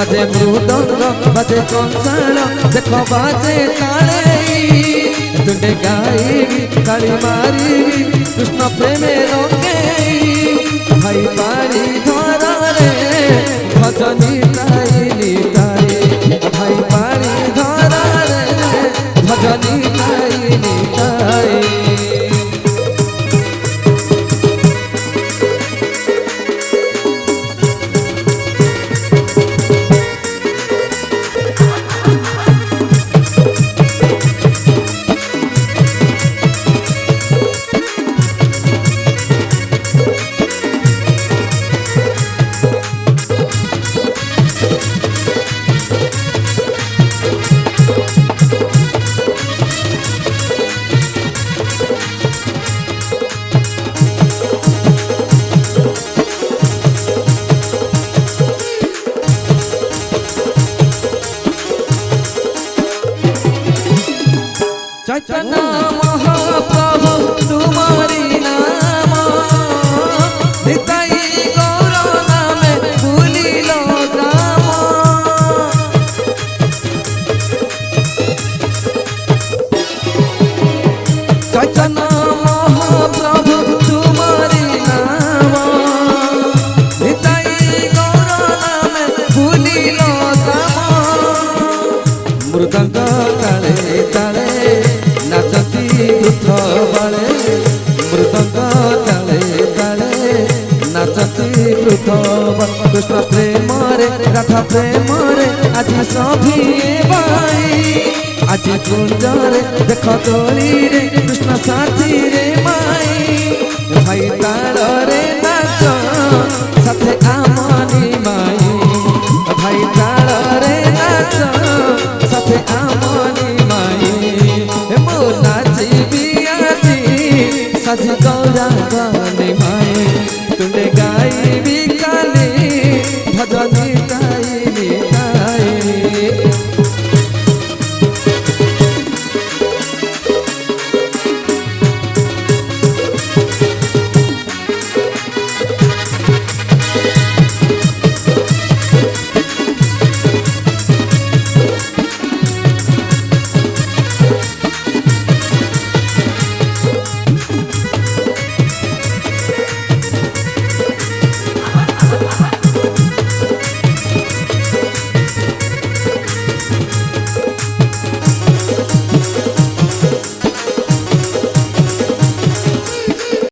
बाजे मृदंग बाजे कंसाल देख बाजे ताले तुंडे गाई ताली मारी कृष्ण प्रेमे रंगे भाई पारी धरा रे भजनी ताई निताई भाई पारी धरा रे भजनी ताई निताई चैतन्य महाप्रभु तुम्हारी नाम निताई गौर नामे भूलिलो ग्राम चैतन्य महाप्रभु तुम्हारी नाम निताई गौर नामे भूलिलो ग्राम मृदंग ताले ताले नाचती दुख बाले मृदंग ताले ताले नाचती दुख कृष्ण प्रेम रे राधा प्रेम रे आज सभी भाई आज कुंज रे देख तोली रे कृष्ण साथी रे माई भाई ताल रे